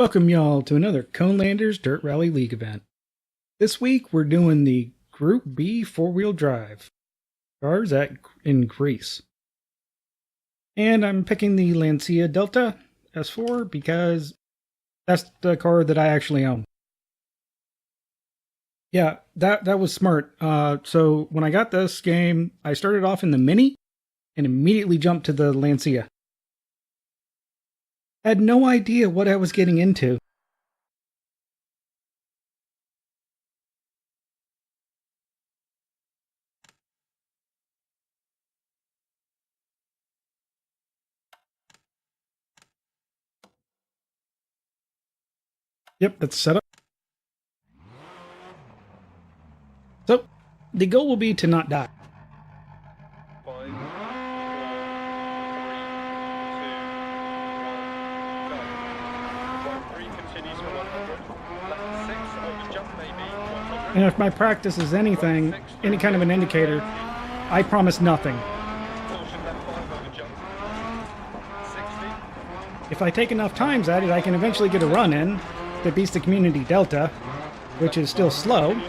Welcome y'all to another Conelanders Dirt Rally League event. This week we're doing the Group B 4-wheel drive cars in Greece. And I'm picking the Lancia Delta S4 because that's the car that I actually own. Yeah, that was smart. So when I got this game, I started off in the Mini and immediately jumped to the Lancia. I had no idea what I was getting into. Yep, that's set up. So, the goal will be to not die. 5, 4, 3, 2, 1, go. Right 3 continues for 100. Left 6 over jump maybe 100. And if my practice is anything, any kind of an indicator, I promise nothing. Caution left 5 over jump. 60. If I take enough times at it, I can eventually get a run in that beats the Community Delta, which is still slow.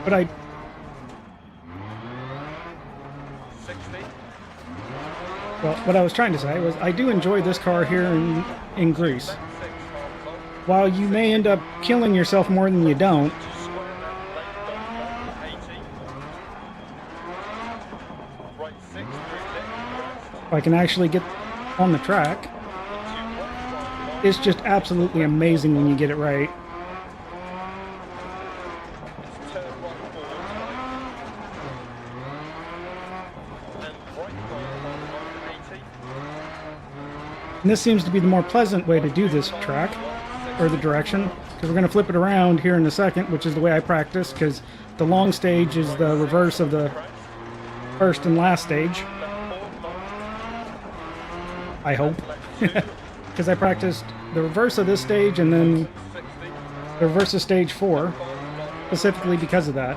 But 60. well, what I was trying to say was I do enjoy this car here in Greece. While you may end up killing yourself more than you don't, if I can actually get on the track, it's just absolutely amazing when you get it right. And this seems to be the more pleasant way to do this track, or the direction, because we're going to flip it around here in a second, which is the way I practice, because the long stage is the reverse of the first and last stage. I hope. Because I practiced the reverse of this stage and then the reverse of stage 4, specifically because of that.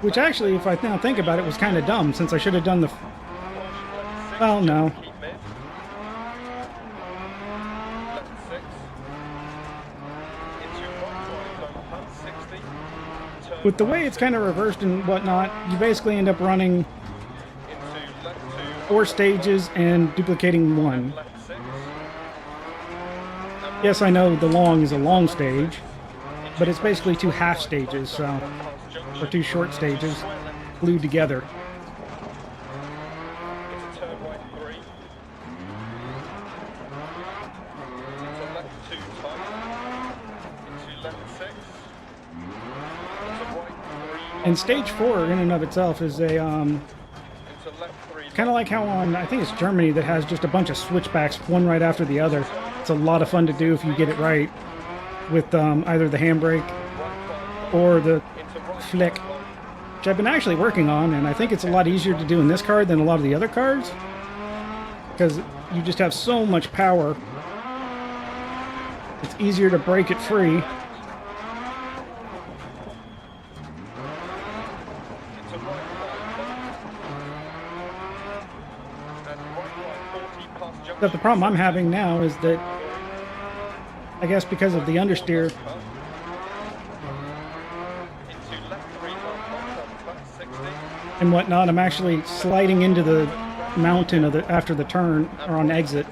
Which actually, if I now think about it, was kind of dumb, since I should have done the... Well, no. With the way it's kind of reversed and whatnot, you basically end up running 4 stages and duplicating 1. Yes, I know the long is a long stage, but it's basically 2 half stages, so... or 2 short stages glued together. And stage 4 in and of itself is a kind of like how on, I think it's Germany, that has just a bunch of switchbacks, one right after the other. It's a lot of fun to do if you get it right with either the handbrake or the flick, which I've been actually working on, and I think it's a lot easier to do in this car than a lot of the other cars, because you just have so much power. It's easier to break it free. But the problem I'm having now is that, I guess because of the understeer, and whatnot, I'm actually sliding into the mountain after the turn, or on exit.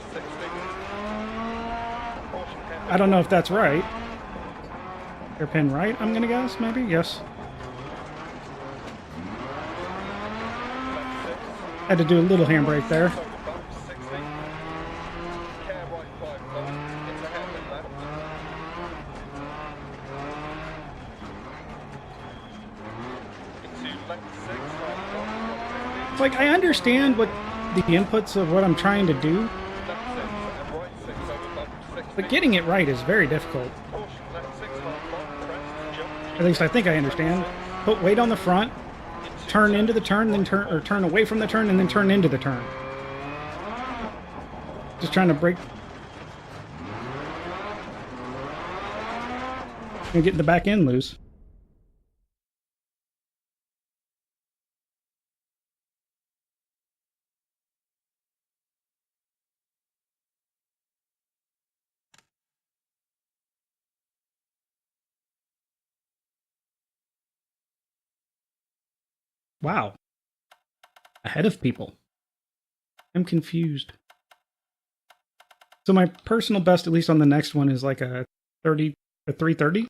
I don't know if that's right. Hairpin right, I'm gonna guess, maybe? Yes. Had to do a little handbrake there. Like, I understand what the inputs of what I'm trying to do, but getting it right is very difficult. At least I think I understand. Put weight on the front, turn into the turn, then turn away from the turn, and then turn into the turn. Just trying to break And getting the back end loose. Wow. Ahead of people. I'm confused. So my personal best, at least on the next one, is like a 330.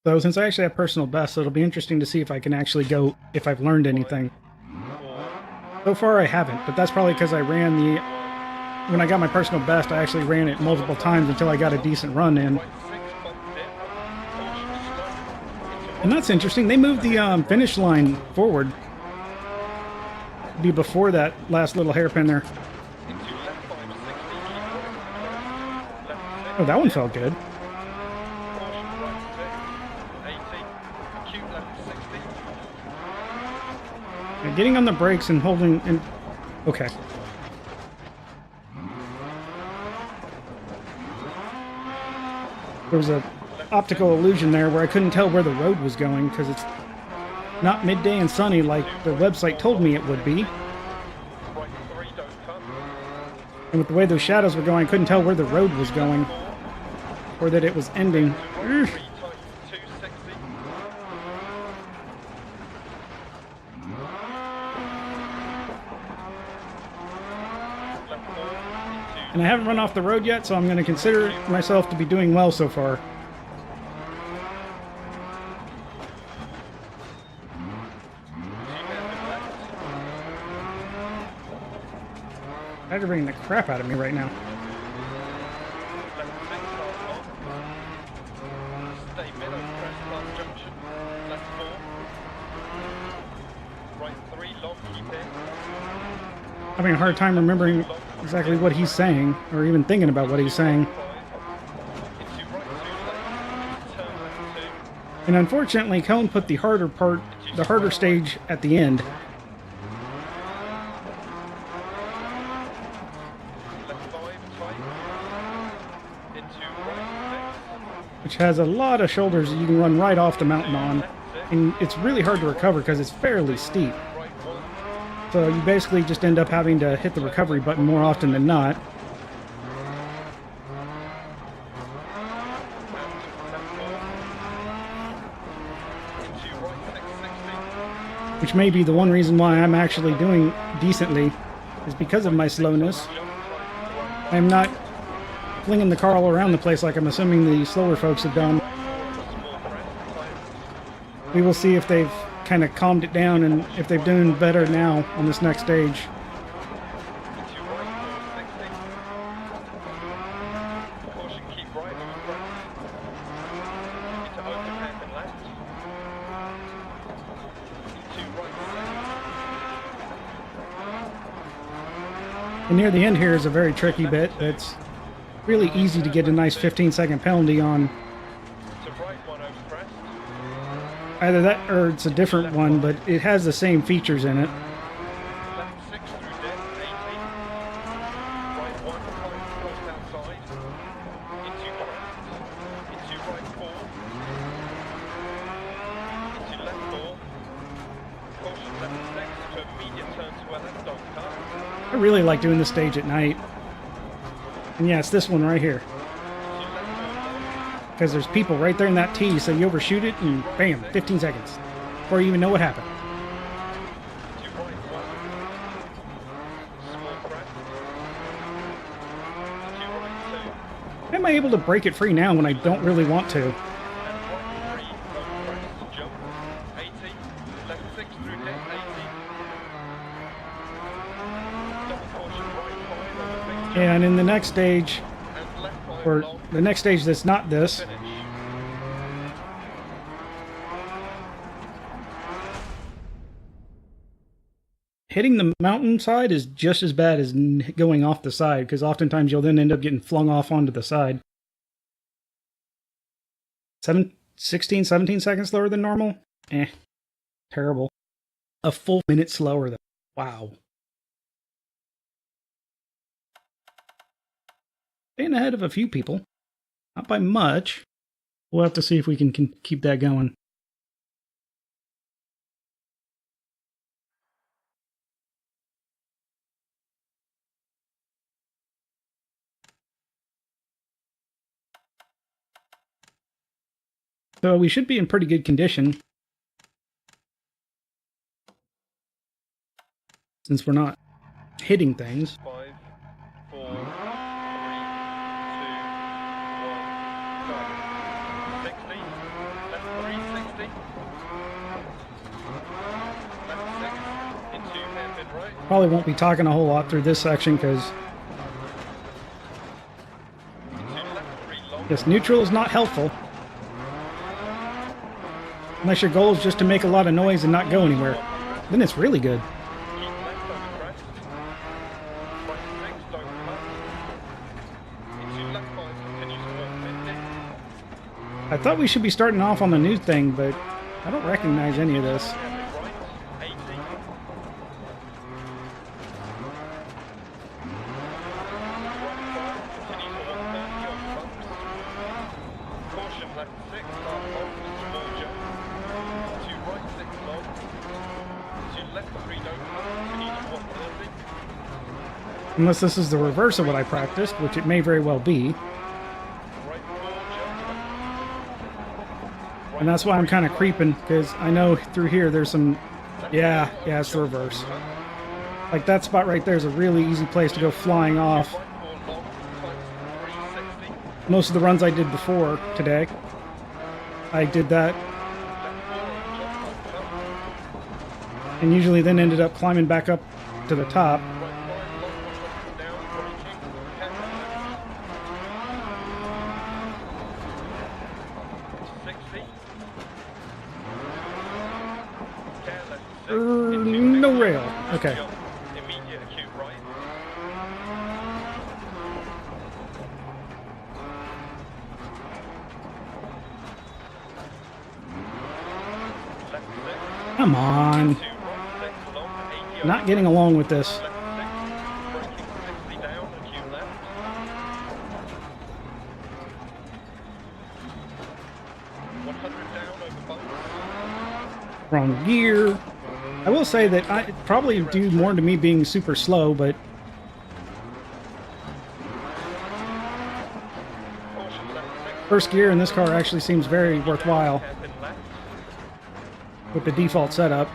So since I actually have personal best, so it'll be interesting to see if I can actually go, if I've learned anything. So far I haven't, but that's probably because I ran the, when I got my personal best, I actually ran it multiple times until I got a decent run in. And that's interesting. They moved the finish line forward. It'd be before that last little hairpin there. Oh, that one felt good. Yeah, getting on the brakes and holding and okay. There was a optical illusion there where I couldn't tell where the road was going because it's not midday and sunny like the website told me it would be. And with the way those shadows were going, I couldn't tell where the road was going or that it was ending. Urgh. And I haven't run off the road yet, so I'm going to consider myself to be doing well so far. Aggravating the crap out of me right now. Having a hard time remembering exactly what he's saying, or even thinking about what he's saying. And unfortunately, Cone put the harder part, the harder stage at the end. Which has a lot of shoulders that you can run right off the mountain on. And it's really hard to recover because it's fairly steep. So you basically just end up having to hit the recovery button more often than not. Which may be the one reason why I'm actually doing decently, is because of my slowness. I'm not flinging the car all around the place like I'm assuming the slower folks have done. We will see if they've kind of calmed it down and if they're doing better now on this next stage. And near the end here is a very tricky bit. It's really easy to get a nice 15-second penalty on. Either that or it's a different one, but it has the same features in it. I really like doing this stage at night. And yeah, it's this one right here. Because there's people right there in that T, so you overshoot it and bam, 15 seconds. Before you even know what happened. How am I able to break it free now when I don't really want to? And in the next stage, or the next stage that's not this, hitting the mountainside is just as bad as going off the side, because oftentimes you'll then end up getting flung off onto the side. 16, 17 seconds slower than normal? Terrible. A full minute slower though. Wow. Staying ahead of a few people. Not by much. We'll have to see if we can keep that going. So we should be in pretty good condition. Since we're not hitting things. 5, 4, 3, 2, 1, go. 60, left 360, left 6, into hairpin right. Probably won't be talking a whole lot through this section because Into left 3 long. this neutral is not helpful. Unless your goal is just to make a lot of noise and not go anywhere. Then it's really good. Keep left over crest. Right 6, don't cut. Into left 5, continues 450. I thought we should be starting off on the new thing, but I don't recognize any of this. Hairpin right, 80. Right 5, continues 130 on bumps. Caution left 6, start long, small jump. To right 6 long. To left 3 don't cut, continues 130. Unless this is the reverse of what I practiced, which it may very well be. Right 4 jump. And that's why I'm kind of creeping, because I know through here there's some... Yeah, it's the reverse. Like that spot right there is a really easy place to go flying off. Right 4 long, tights 360. Most of the runs I did before today, I did that, Left 4 jump, don't cut. and usually then ended up climbing back up to the top. Right 5 long, 100 down, braking, careful. 60. Care left 6. Into No big rail. jump, Okay. jump. Immediate acute right. Left 6. Come on. To right 6 long, 80 Not getting along with this. left 6. Braking 60 down, acute left. 100 down over bumps. Wrong gear. I will say that I probably due more to me being super slow, but Caution left 6. first gear in this car actually seems very worthwhile Hairpin left. with the default setup. To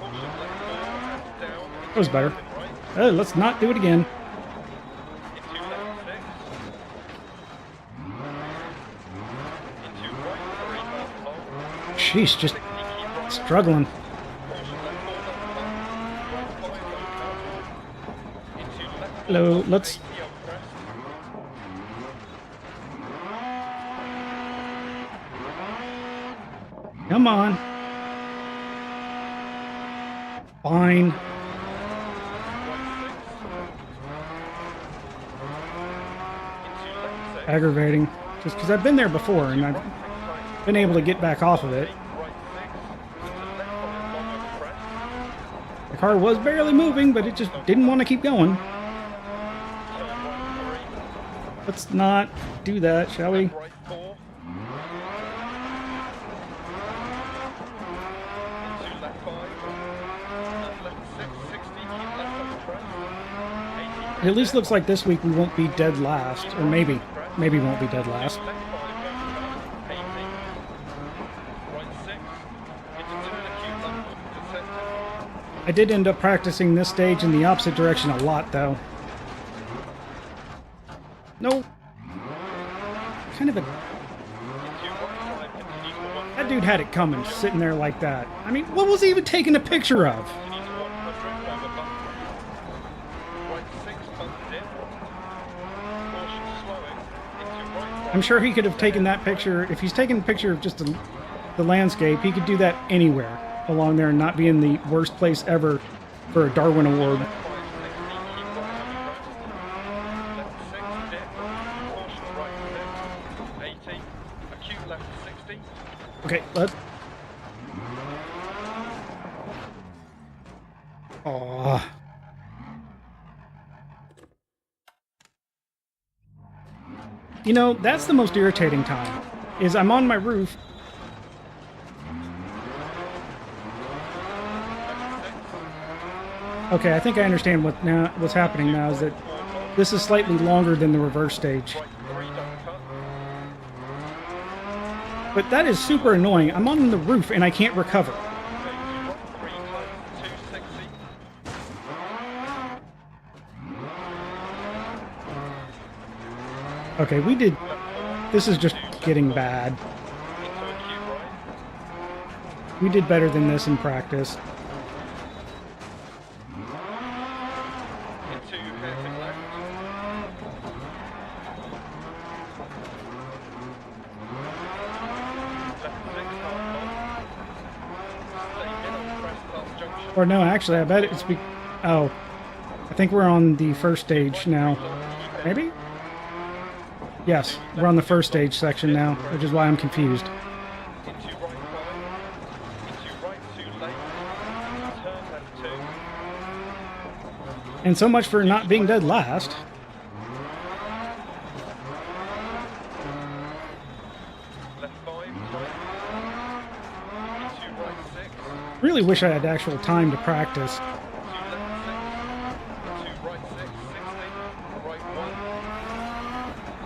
caution left 4 and down. That was better. Hairpin right. Let's not do it again. Into left 6. Into right 3 long. Sheesh, just 60 keep right. struggling. Caution left 4 left 5. Right 5 don't cut. Into left 4 Hello, long, let's- 80 on crest. Come on. Fine. Right 6. Into left 6. Aggravating. Just because I've been there before and I've been able to get back off of it. Right 6. Into left 5 long over crest. The car was barely moving, but it just didn't want to keep going. Turn right 3. Let's not do that, shall we? Right 4. Into left 5. Left 6, 60, keep left over crest. 80. It at least looks like this week we won't be dead last. Or maybe won't be dead last. Left 5, don't cut. 80. Right 6. Into turn acute left to center. I did end up practicing this stage in the opposite direction a lot, though. No. Kind of a... Into right 5, continues to 1. That dude had it coming, sitting there like that. I mean, what was he even taking a picture of? Continues to 100 over bump. Right 6, bump dip. Caution slowing. Into right 5. I'm sure he could have taken that picture. If he's taking a picture of just the landscape, he could do that anywhere along there and not be in the worst place ever for a Darwin Award. Left 5, 60, keep right over crest. Left 6, dip. Caution right 6. 80. Acute left 60. Okay, let's... You know, that's the most irritating time, is I'm on my roof. Okay, I think I understand what's happening now, is that this is slightly longer than the reverse stage. But that is super annoying. I'm on the roof and I can't recover. Okay, we did... This is just getting bad. We did better than this in practice. Or no, actually, I bet it's... Oh. I think we're on the first stage now. Maybe? Yes, we're on the first stage section now, which is why I'm confused. And so much for not being dead last. Really wish I had actual time to practice.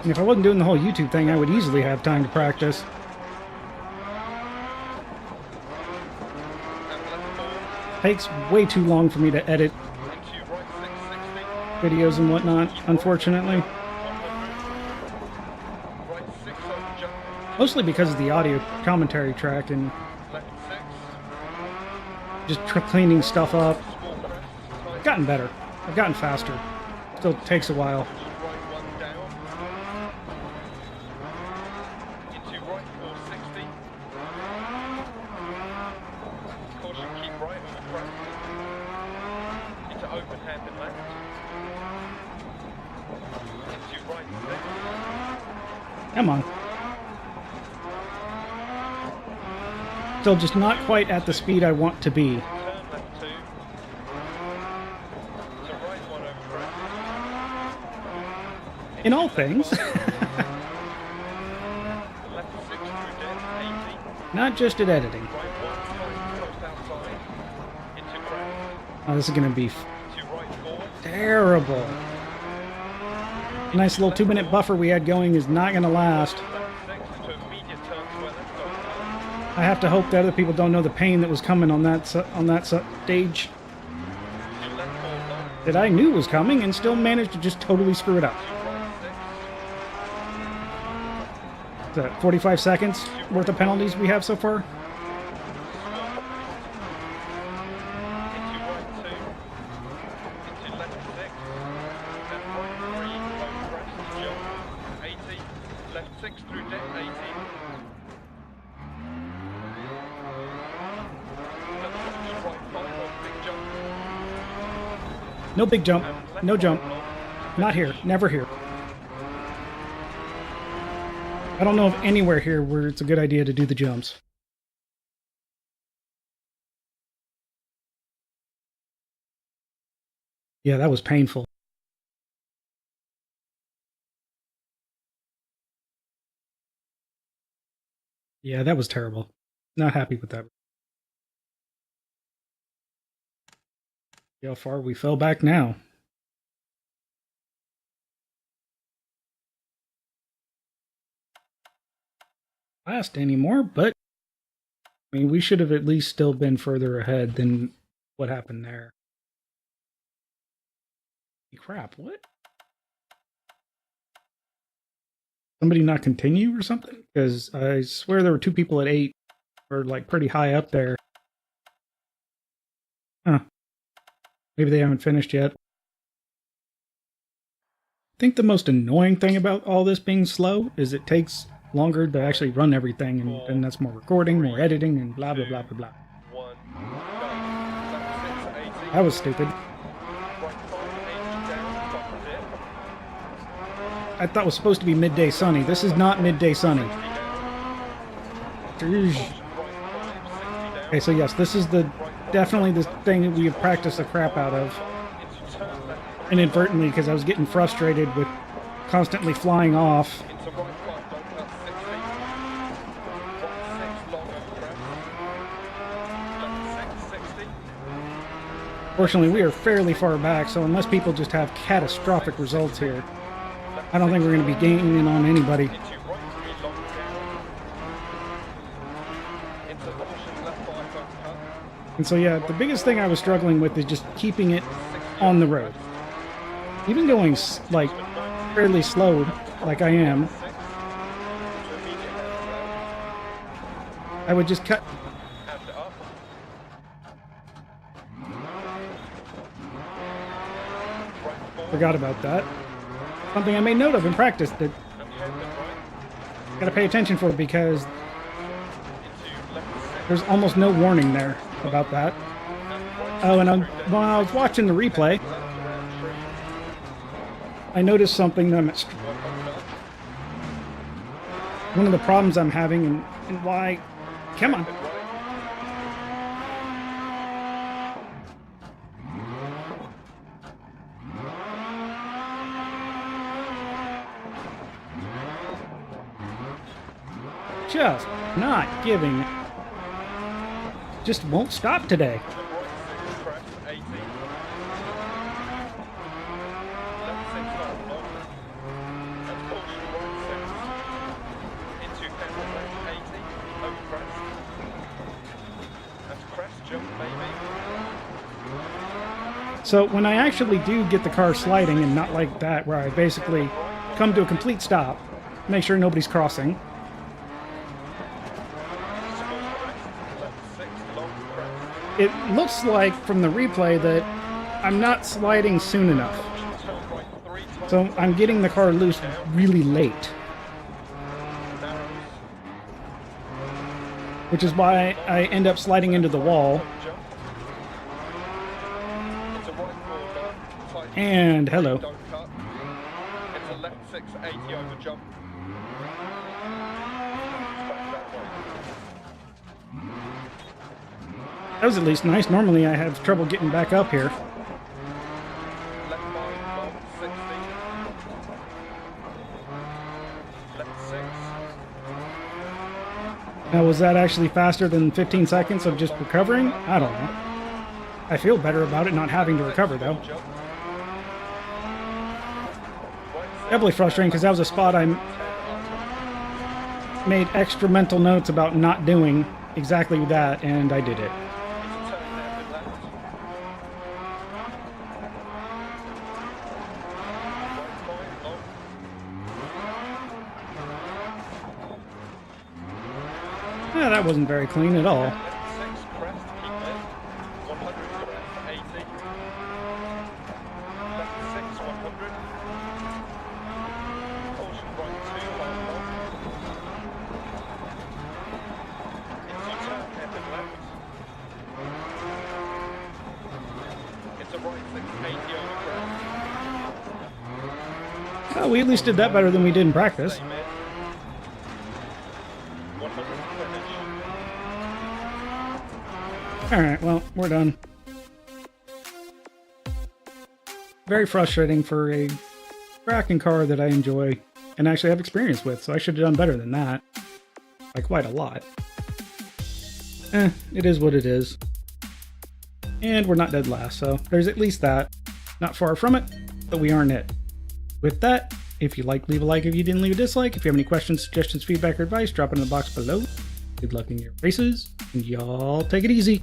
And if I wasn't doing the whole YouTube thing, I would easily have time to practice. Takes way too long for me to edit videos and whatnot, unfortunately. Mostly because of the audio commentary track and just cleaning stuff up. I've gotten better. I've gotten faster. Still takes a while. Come on. Still just not quite at the speed I want to be. In all things. Not just at editing. Oh, this is going to be terrible. Nice little 2-minute buffer we had going is not going to last. I have to hope that other people don't know the pain that was coming on that stage. That I knew was coming and still managed to just totally screw it up. Is that 45 seconds worth of penalties we have so far? No big jump. No jump. Not here. Never here. I don't know of anywhere here where it's a good idea to do the jumps. Yeah, that was painful. Yeah, that was terrible. Not happy with that. See how far we fell back now. Last anymore, but I mean, we should have at least still been further ahead than what happened there. Crap, what? Somebody not continue or something? Because I swear there were 2 people at 8 or like pretty high up there. Huh. Maybe they haven't finished yet. I think the most annoying thing about all this being slow is it takes longer to actually run everything, and that's more recording, more editing, and blah blah blah blah blah. That was stupid. I thought it was supposed to be midday sunny. This is not midday sunny. Okay, so yes, this is definitely the thing that we have practiced the crap out of inadvertently, because I was getting frustrated with constantly flying off. Into right 5, don't cut 60. Right 6, long over crest. Left 6, 60. Fortunately, we are fairly far back, so unless people just have catastrophic results here, I don't think we're going to be gaining on anybody. Into right 3, long down. Into caution, left 5, don't cut. And so yeah, the biggest thing I was struggling with is just keeping it on the road. Even going like fairly slow, like I am, I would just cut. And up. Right 4. Forgot about that. Something I made note of in practice that And hairpin right. got to pay attention for because Into left 6. there's almost no warning there about that. Oh, and when I was watching the replay, I noticed something that one of the problems I'm having and why. Come on. Just not giving. Just won't stop today. Crest 80. Left 6 long long. And caution right 6. Into pedal left 80. Over crest. And crest jump maybe. So when I actually do get the car sliding and not like that, where I basically come to a complete stop, make sure nobody's crossing. Small crest. Left 6 long crest. It looks like from the replay that I'm not sliding soon enough. Turn right 3 times. So I'm getting the car loose really late, Narrows. which is why I end up sliding into the wall. Jump. Into right 4 long. Tight. And hello. Don't cut. Into left 6 80 over jump. Back that way. That was at least nice. Normally I have trouble getting back up here. Left 5 long 60. Left 6. Now was that actually faster than 15 seconds of just recovering? I don't know. I feel better about it not having to recover though. Jump. Right Doubly frustrating because that was a spot I made extra mental notes about not doing exactly that, and I did it. Into turn hairpin left. Right 5 long. Yeah, that wasn't very clean at all. Left 6 crest, keep it. 100 crest, 80. Left 6, 100. Caution right 2, long long. Into turn hairpin left. Into right 6, 80 over crest. Well, we at least did that better than we did in practice. Stay mid. 100 finish. Alright, well, we're done. Very frustrating for a tracking car that I enjoy and actually have experience with, so I should have done better than that. By quite a lot. It is what it is. And we're not dead last, so there's at least that. Not far from it, but we aren't it. With that, if you like, leave a like. If you didn't, leave a dislike. If you have any questions, suggestions, feedback, or advice, drop it in the box below. Good luck in your races, and y'all take it easy.